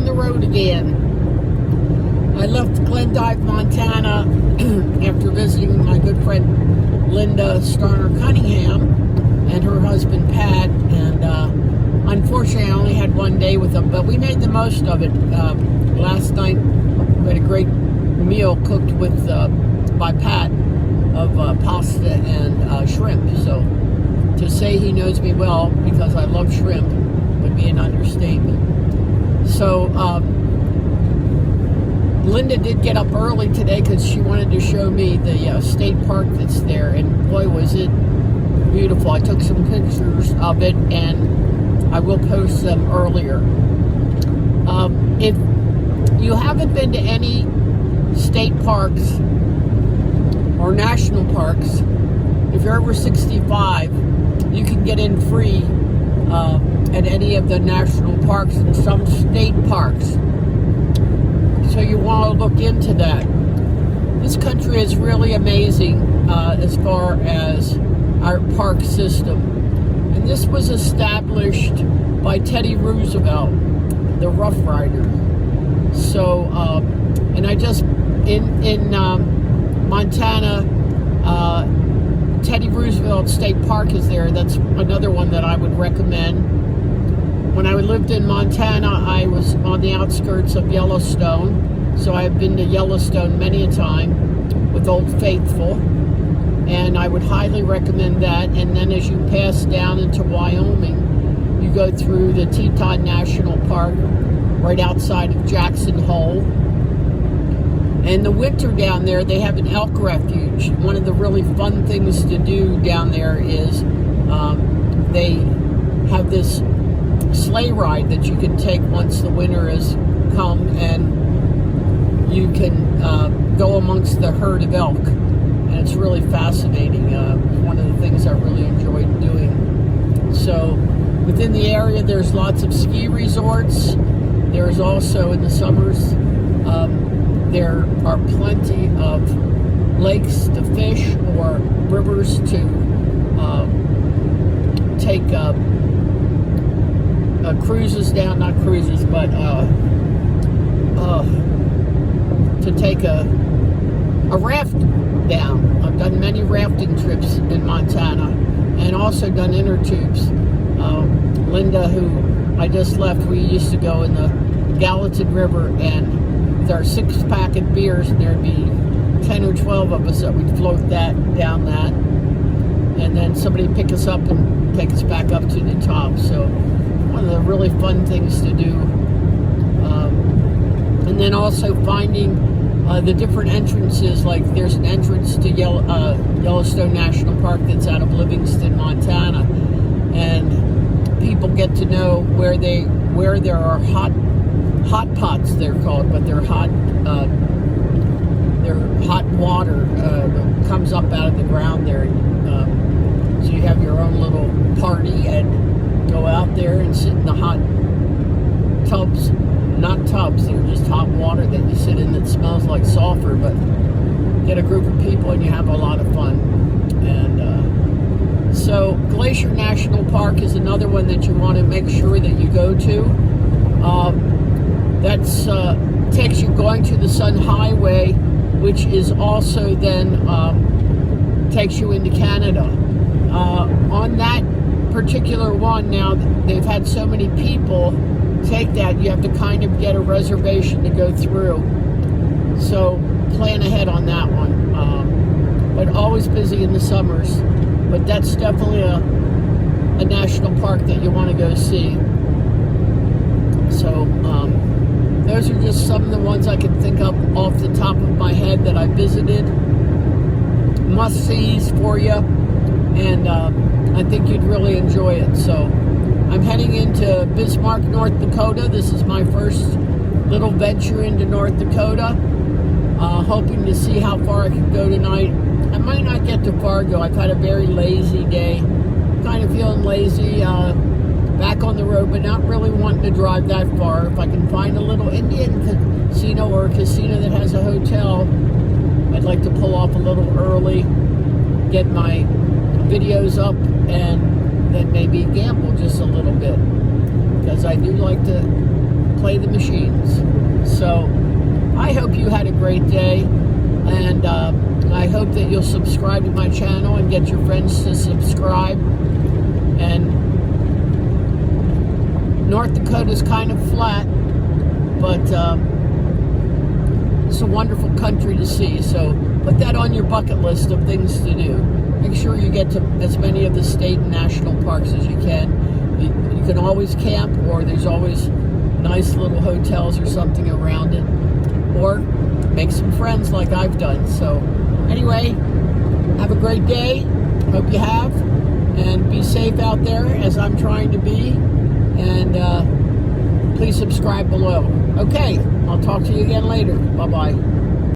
the road again. I left Glendive, Montana after visiting my good friend Linda Starner Cunningham and her husband Pat, and unfortunately I only had one day with them, but we made the most of it. Last night we had a great meal cooked with by Pat of pasta and shrimp. So to say he knows me well because I love shrimp would be an understatement. So Linda did get up early today because she wanted to show me the state park that's there, and boy was it beautiful. I took some pictures of it and I will post them earlier. If you haven't been to any state parks or national parks, if you're over 65, you can get in free at any of the national parks and some state parks. So you want to look into that. This country is really amazing as far as our park system. And this was established by Teddy Roosevelt, the Rough Rider. So, and I just, in Montana, Teddy Roosevelt State Park is there. That's another one that I would recommend. When I lived in Montana, I was on the outskirts of Yellowstone. So I've been to Yellowstone many a time with Old Faithful. And I would highly recommend that. And then as you pass down into Wyoming, you go through the Teton National Park right outside of Jackson Hole. And the winter down there, they have an elk refuge. One of the really fun things to do down there is they have this sleigh ride that you can take once the winter has come, and you can go amongst the herd of elk. And it's really fascinating. One of the things I really enjoyed doing. So within the area, there's lots of ski resorts. There's also, in the summers, there are plenty of lakes to fish or rivers to take cruises down, not cruises, but to take a raft down. I've done many rafting trips in Montana and also done inner tubes. Linda, who I just left, we used to go in the Gallatin River, and with our 6-pack of beers, and there'd be 10 or 12 of us that would float that down that, and then somebody pick us up and take us back up to the top. So one of the really fun things to do. And then also finding the different entrances. Like there's an entrance to Yellowstone National Park that's out of Livingston, Montana, and people get to know where there are hot pots, they're called, but they're hot water that comes up out of the ground there. So you have your own little party and go out there and sit in the hot tubs. Not tubs, they're just hot water that you sit in that smells like sulfur, but get a group of people and you have a lot of fun. And so Glacier National Park is another one that you want to make sure that you go to. That's takes you going to the Sun Highway, which is also then takes you into Canada. On that particular one, now they've had so many people take that, you have to kind of get a reservation to go through. So plan ahead on that one. But always busy in the summers. But that's definitely a national park that you want to go see. So those are just some of the ones I can think of off the top of my head that I visited. Must-sees for you. And I think you'd really enjoy it. So I'm heading into Bismarck, North Dakota. This is my first little venture into North Dakota. Hoping to see how far I can go tonight. I might not get to Fargo. I've had a very lazy day. Kind of feeling lazy. Back on the road, but not really wanting to drive that far. If I can find a little Indian casino or a casino that has a hotel, I'd like to pull off a little early, get my videos up, and then maybe gamble just a little bit, because I do like to play the machines. So I hope you had a great day, and I hope that you'll subscribe to my channel and get your friends to subscribe. And North Dakota is kind of flat, but it's a wonderful country to see. So put that on your bucket list of things to do. Make sure you get to as many of the state and national parks as you can. You can always camp, or there's always nice little hotels or something around it, or make some friends like I've done. So anyway, have a great day. Hope you have, and be safe out there as I'm trying to be, and please subscribe below. Okay, I'll talk to you again later. Bye-bye.